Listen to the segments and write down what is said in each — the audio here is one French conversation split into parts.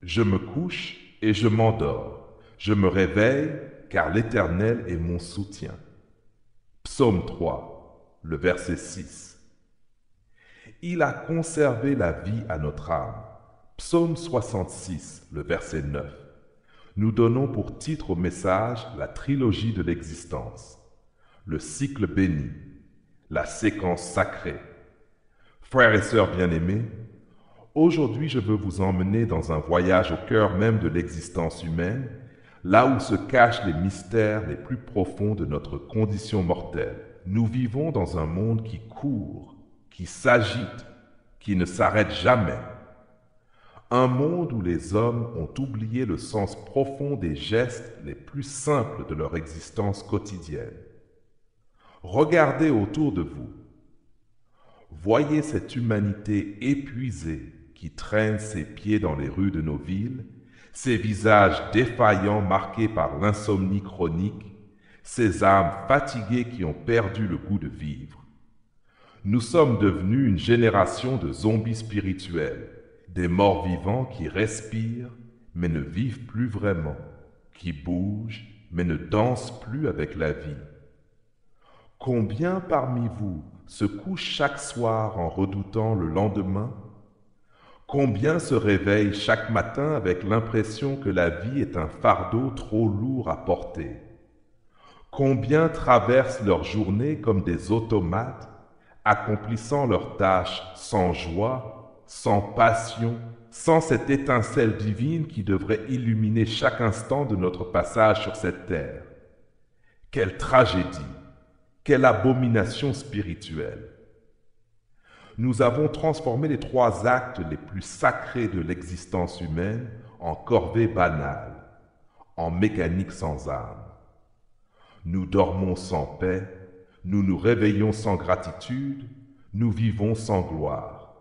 Je me couche et je m'endors. Je me réveille car l'Éternel est mon soutien. Psaume 3, le verset 6. Il a conservé la vie à notre âme. Psaume 66, le verset 9. Nous donnons pour titre au message la trilogie de l'existence, le cycle béni, la séquence sacrée. Frères et sœurs bien-aimés, aujourd'hui je veux vous emmener dans un voyage au cœur même de l'existence humaine, là où se cachent les mystères les plus profonds de notre condition mortelle. Nous vivons dans un monde qui court, qui s'agite, qui ne s'arrête jamais. Un monde où les hommes ont oublié le sens profond des gestes les plus simples de leur existence quotidienne. Regardez autour de vous. Voyez cette humanité épuisée qui traîne ses pieds dans les rues de nos villes, ces visages défaillants marqués par l'insomnie chronique, ces âmes fatiguées qui ont perdu le goût de vivre. Nous sommes devenus une génération de zombies spirituels, des morts vivants qui respirent mais ne vivent plus vraiment, qui bougent mais ne dansent plus avec la vie. Combien parmi vous se couchent chaque soir en redoutant le lendemain? Combien se réveillent chaque matin avec l'impression que la vie est un fardeau trop lourd à porter? Combien traversent leur journée comme des automates, accomplissant leurs tâches sans joie, sans passion, sans cette étincelle divine qui devrait illuminer chaque instant de notre passage sur cette terre? Quelle tragédie! Quelle abomination spirituelle! Nous avons transformé les trois actes les plus sacrés de l'existence humaine en corvées banales, en mécanique sans âme. Nous dormons sans paix, nous nous réveillons sans gratitude, nous vivons sans gloire.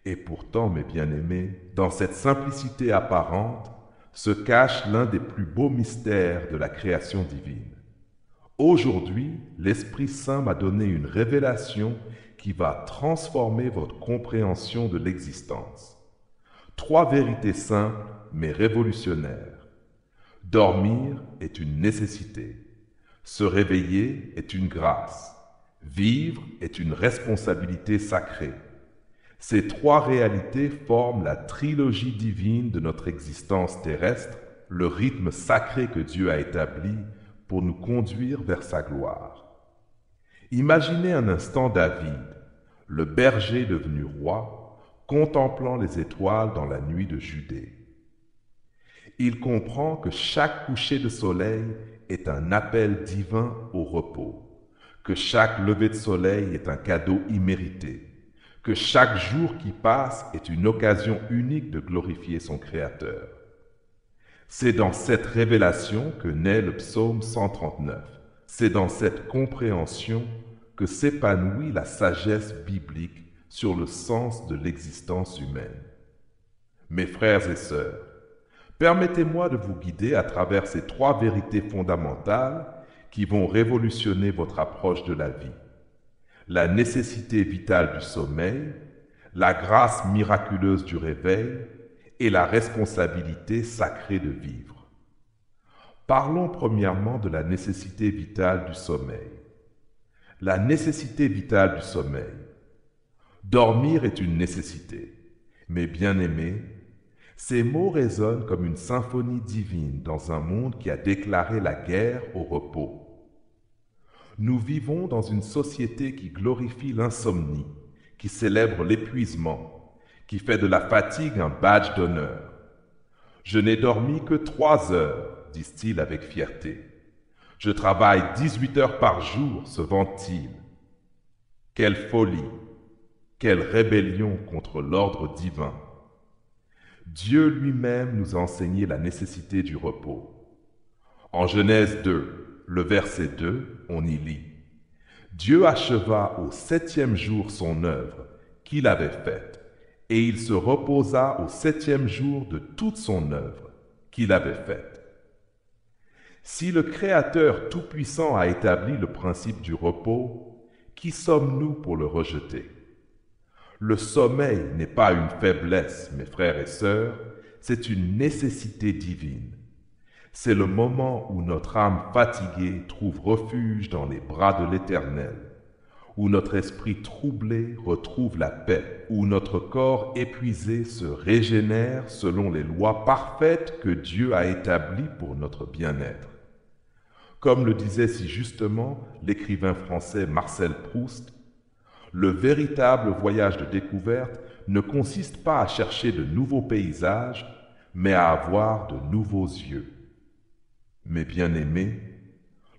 Et pourtant, mes bien-aimés, dans cette simplicité apparente se cache l'un des plus beaux mystères de la création divine. Aujourd'hui, l'Esprit Saint m'a donné une révélation qui va transformer votre compréhension de l'existence. Trois vérités simples mais révolutionnaires. Dormir est une nécessité. Se réveiller est une grâce. Vivre est une responsabilité sacrée. Ces trois réalités forment la trilogie divine de notre existence terrestre, le rythme sacré que Dieu a établi pour nous conduire vers sa gloire. Imaginez un instant David, le berger devenu roi, contemplant les étoiles dans la nuit de Judée. Il comprend que chaque coucher de soleil est un appel divin au repos, que chaque lever de soleil est un cadeau immérité, que chaque jour qui passe est une occasion unique de glorifier son Créateur. C'est dans cette révélation que naît le psaume 139. C'est dans cette compréhension que s'épanouit la sagesse biblique sur le sens de l'existence humaine. Mes frères et sœurs, permettez-moi de vous guider à travers ces trois vérités fondamentales qui vont révolutionner votre approche de la vie. La nécessité vitale du sommeil, la grâce miraculeuse du réveil et la responsabilité sacrée de vivre. Parlons premièrement de la nécessité vitale du sommeil. La nécessité vitale du sommeil. Dormir est une nécessité. Mais bien-aimés, ces mots résonnent comme une symphonie divine dans un monde qui a déclaré la guerre au repos. Nous vivons dans une société qui glorifie l'insomnie, qui célèbre l'épuisement, qui fait de la fatigue un badge d'honneur. Je n'ai dormi que 3 heures, disent-ils avec fierté. Je travaille 18 heures par jour, se vante-t-il. Quelle folie, quelle rébellion contre l'ordre divin. Dieu lui-même nous a enseigné la nécessité du repos. En Genèse 2, le verset 2, on y lit: Dieu acheva au 7e jour son œuvre qu'il avait faite, et il se reposa au 7e jour de toute son œuvre qu'il avait faite. Si le Créateur Tout-Puissant a établi le principe du repos, qui sommes-nous pour le rejeter? Le sommeil n'est pas une faiblesse, mes frères et sœurs, c'est une nécessité divine. C'est le moment où notre âme fatiguée trouve refuge dans les bras de l'Éternel, où notre esprit troublé retrouve la paix, où notre corps épuisé se régénère selon les lois parfaites que Dieu a établies pour notre bien-être. Comme le disait si justement l'écrivain français Marcel Proust, le véritable voyage de découverte ne consiste pas à chercher de nouveaux paysages, mais à avoir de nouveaux yeux. Mes bien-aimés,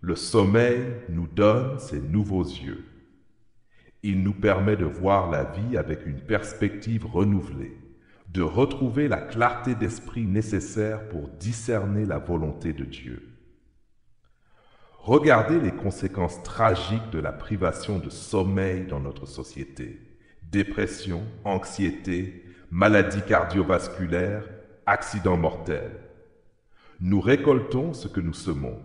le sommeil nous donne ces nouveaux yeux. Il nous permet de voir la vie avec une perspective renouvelée, de retrouver la clarté d'esprit nécessaire pour discerner la volonté de Dieu. Regardez les conséquences tragiques de la privation de sommeil dans notre société. Dépression, anxiété, maladies cardiovasculaires, accidents mortels. Nous récoltons ce que nous semons.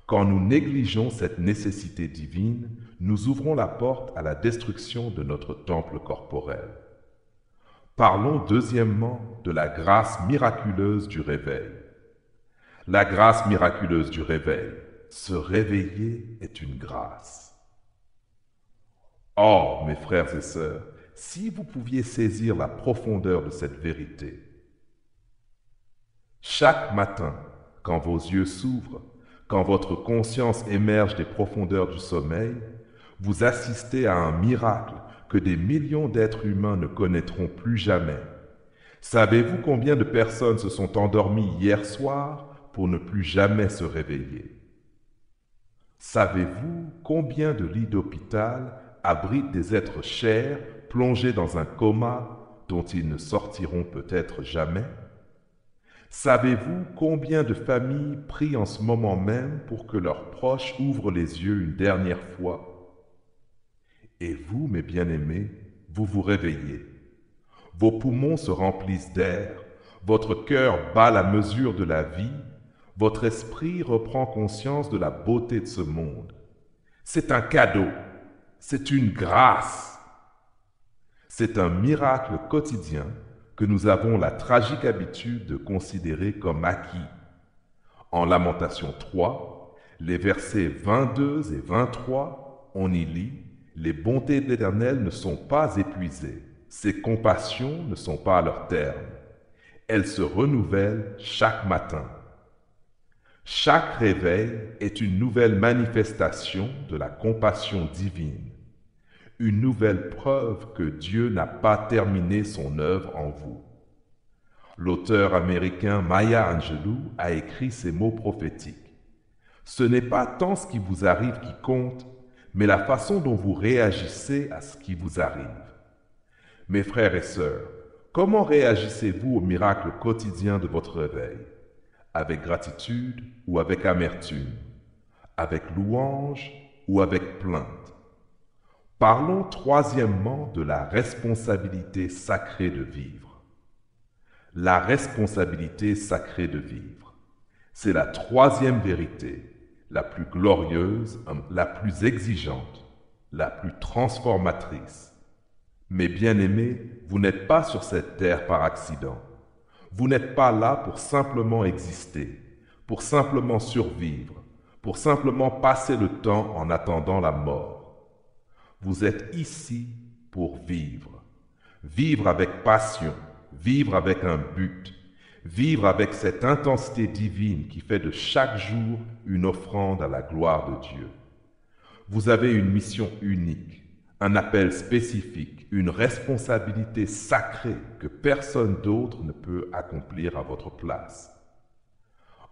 Quand nous négligeons cette nécessité divine, nous ouvrons la porte à la destruction de notre temple corporel. Parlons deuxièmement de la grâce miraculeuse du réveil. La grâce miraculeuse du réveil. Se réveiller est une grâce. Oh, mes frères et sœurs, si vous pouviez saisir la profondeur de cette vérité. Chaque matin, quand vos yeux s'ouvrent, quand votre conscience émerge des profondeurs du sommeil, vous assistez à un miracle que des millions d'êtres humains ne connaîtront plus jamais. Savez-vous combien de personnes se sont endormies hier soir pour ne plus jamais se réveiller? Savez-vous combien de lits d'hôpital abritent des êtres chers plongés dans un coma dont ils ne sortiront peut-être jamais? Savez-vous combien de familles prient en ce moment même pour que leurs proches ouvrent les yeux une dernière fois? Et vous, mes bien-aimés, vous vous réveillez. Vos poumons se remplissent d'air, votre cœur bat la mesure de la vie, votre esprit reprend conscience de la beauté de ce monde. C'est un cadeau, c'est une grâce. C'est un miracle quotidien que nous avons la tragique habitude de considérer comme acquis. En Lamentation 3, les versets 22 et 23, on y lit « Les bontés de l'Éternel ne sont pas épuisées, ses compassions ne sont pas à leur terme. Elles se renouvellent chaque matin. » Chaque réveil est une nouvelle manifestation de la compassion divine, une nouvelle preuve que Dieu n'a pas terminé son œuvre en vous. L'auteur américain Maya Angelou a écrit ces mots prophétiques. Ce n'est pas tant ce qui vous arrive qui compte, mais la façon dont vous réagissez à ce qui vous arrive. Mes frères et sœurs, comment réagissez-vous au miracle quotidien de votre réveil? Avec gratitude ou avec amertume? Avec louange ou avec plainte? Parlons troisièmement de la responsabilité sacrée de vivre. La responsabilité sacrée de vivre. C'est la troisième vérité, la plus glorieuse, la plus exigeante, la plus transformatrice. Mes bien-aimés, vous n'êtes pas sur cette terre par accident. Vous n'êtes pas là pour simplement exister, pour simplement survivre, pour simplement passer le temps en attendant la mort. Vous êtes ici pour vivre. Vivre avec passion, vivre avec un but, vivre avec cette intensité divine qui fait de chaque jour une offrande à la gloire de Dieu. Vous avez une mission unique, un appel spécifique, une responsabilité sacrée que personne d'autre ne peut accomplir à votre place.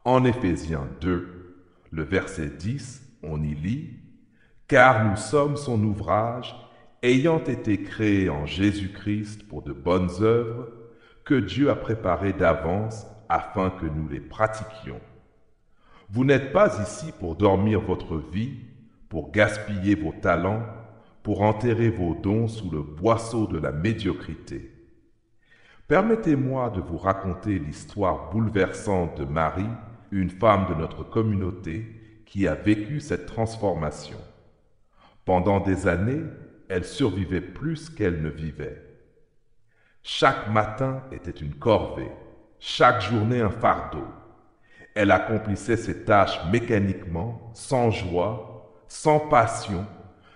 En Éphésiens 2, le verset 10, on y lit « Car nous sommes son ouvrage, ayant été créés en Jésus-Christ pour de bonnes œuvres, que Dieu a préparées d'avance afin que nous les pratiquions. » Vous n'êtes pas ici pour dormir votre vie, pour gaspiller vos talents, pour enterrer vos dons sous le boisseau de la médiocrité. Permettez-moi de vous raconter l'histoire bouleversante de Marie, une femme de notre communauté qui a vécu cette transformation. Pendant des années, elle survivait plus qu'elle ne vivait. Chaque matin était une corvée, chaque journée un fardeau. Elle accomplissait ses tâches mécaniquement, sans joie, sans passion,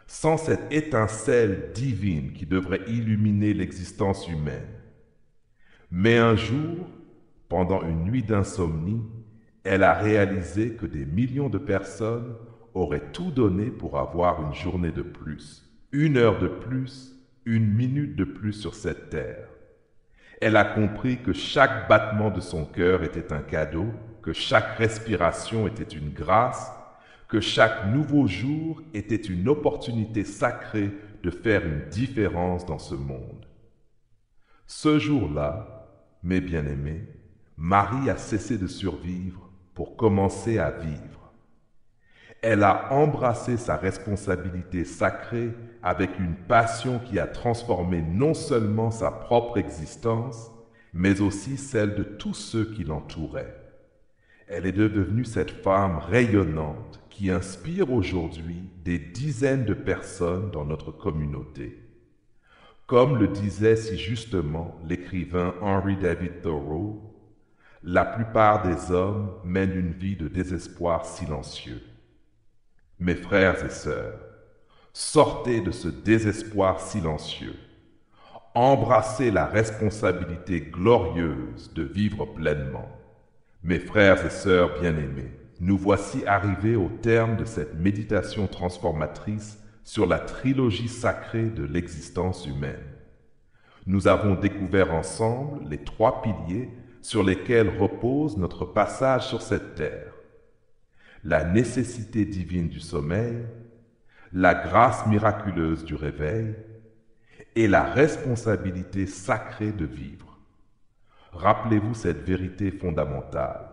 sans cette étincelle divine qui devrait illuminer l'existence humaine. Mais un jour, pendant une nuit d'insomnie, elle a réalisé que des millions de personnes auraient tout donné pour avoir une journée de plus, une heure de plus, une minute de plus sur cette terre. Elle a compris que chaque battement de son cœur était un cadeau, que chaque respiration était une grâce, que chaque nouveau jour était une opportunité sacrée de faire une différence dans ce monde. Ce jour-là, mes bien-aimés, Marie a cessé de survivre pour commencer à vivre. Elle a embrassé sa responsabilité sacrée avec une passion qui a transformé non seulement sa propre existence, mais aussi celle de tous ceux qui l'entouraient. Elle est devenue cette femme rayonnante qui inspire aujourd'hui des dizaines de personnes dans notre communauté. Comme le disait si justement l'écrivain Henry David Thoreau, la plupart des hommes mènent une vie de désespoir silencieux. Mes frères et sœurs, sortez de ce désespoir silencieux. Embrassez la responsabilité glorieuse de vivre pleinement. Mes frères et sœurs bien-aimés, nous voici arrivés au terme de cette méditation transformatrice sur la trilogie sacrée de l'existence humaine. Nous avons découvert ensemble les 3 piliers sur lesquels repose notre passage sur cette terre. La nécessité divine du sommeil, la grâce miraculeuse du réveil et la responsabilité sacrée de vivre. Rappelez-vous cette vérité fondamentale.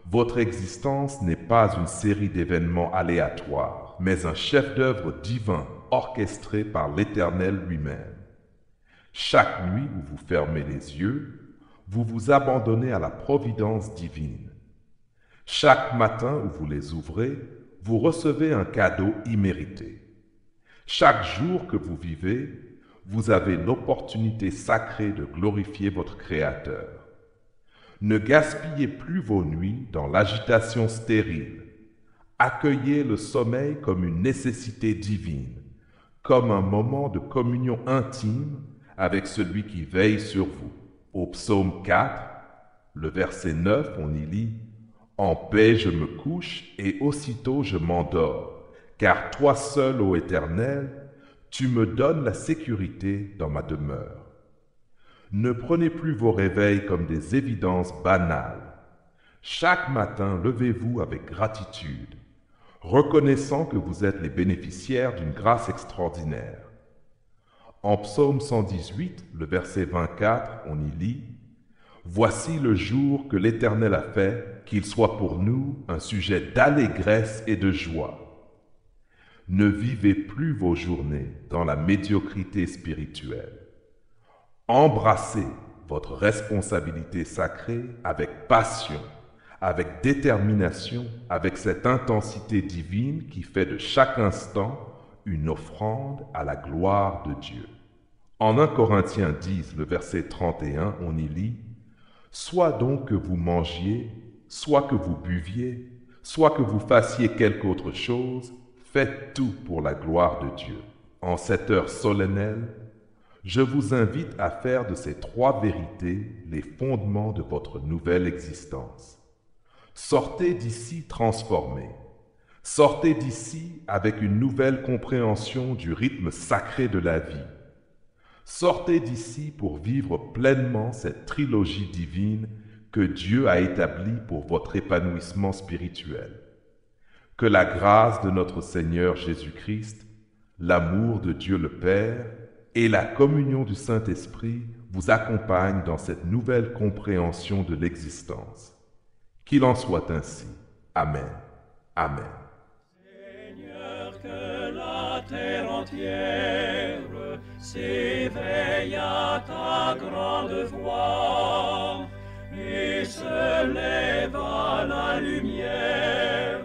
Votre existence n'est pas une série d'événements aléatoires, mais un chef-d'œuvre divin orchestré par l'Éternel lui-même. Chaque nuit où vous fermez les yeux, vous vous abandonnez à la providence divine. Chaque matin où vous les ouvrez, vous recevez un cadeau immérité. Chaque jour que vous vivez, vous avez l'opportunité sacrée de glorifier votre Créateur. Ne gaspillez plus vos nuits dans l'agitation stérile. Accueillez le sommeil comme une nécessité divine, comme un moment de communion intime avec celui qui veille sur vous. Au psaume 4, le verset 9, on y lit « En paix je me couche et aussitôt je m'endors, car toi seul, ô Éternel, tu me donnes la sécurité dans ma demeure. » Ne prenez plus vos réveils comme des évidences banales. Chaque matin, levez-vous avec gratitude, reconnaissant que vous êtes les bénéficiaires d'une grâce extraordinaire. En psaume 118, le verset 24, on y lit « Voici le jour que l'Éternel a fait, qu'il soit pour nous un sujet d'allégresse et de joie. » Ne vivez plus vos journées dans la médiocrité spirituelle. Embrassez votre responsabilité sacrée avec passion, avec détermination, avec cette intensité divine qui fait de chaque instant une offrande à la gloire de Dieu. En 1 Corinthiens 10, le verset 31, on y lit « Soit donc que vous mangiez, soit que vous buviez, soit que vous fassiez quelque autre chose, faites tout pour la gloire de Dieu. » En cette heure solennelle, je vous invite à faire de ces 3 vérités les fondements de votre nouvelle existence. Sortez d'ici transformés. Sortez d'ici avec une nouvelle compréhension du rythme sacré de la vie. Sortez d'ici pour vivre pleinement cette trilogie divine que Dieu a établie pour votre épanouissement spirituel. Que la grâce de notre Seigneur Jésus-Christ, l'amour de Dieu le Père et la communion du Saint-Esprit vous accompagnent dans cette nouvelle compréhension de l'existence. Qu'il en soit ainsi. Amen. Amen. Seigneur, que la terre entière s'éveille à ta grande voix et se lève à la lumière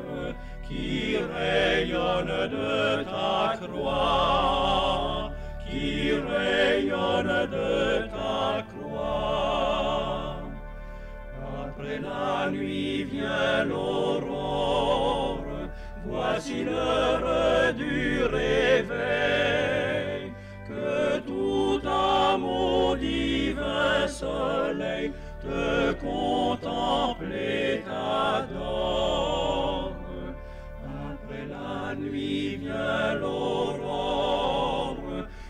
qui rayonne de ta croix, qui rayonne de ta Après la nuit vient l'aurore, voici l'heure du réveil, que tout amour divin soleil te contemple et t'adore. Après la nuit vient l'aurore,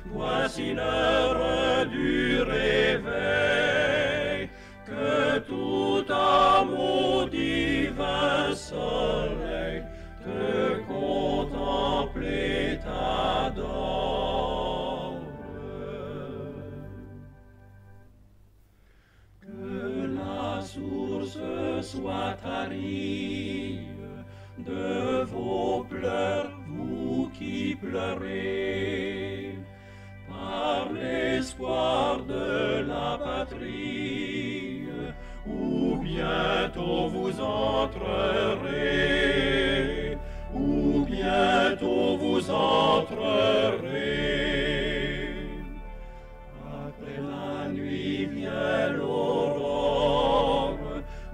voici l'heure du réveil, que tout amour divin soleil te contemple et t'adore. Que la source soit tarie de vos pleurs, vous qui pleurez, par l'espoir de la patrie, où bientôt vous entrerez, où bientôt vous entrerez. Après la nuit vient l'aurore,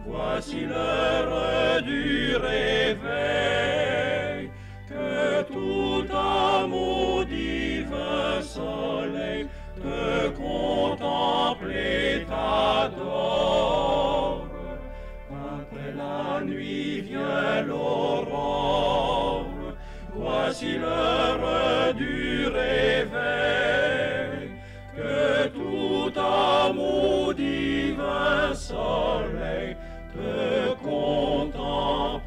voici l'heure du réveil, que tout amour divin soleil te contemple et t'adore. Après la nuit vient l'aurore, voici l'heure du réveil, que tout amour divin soleil te contemple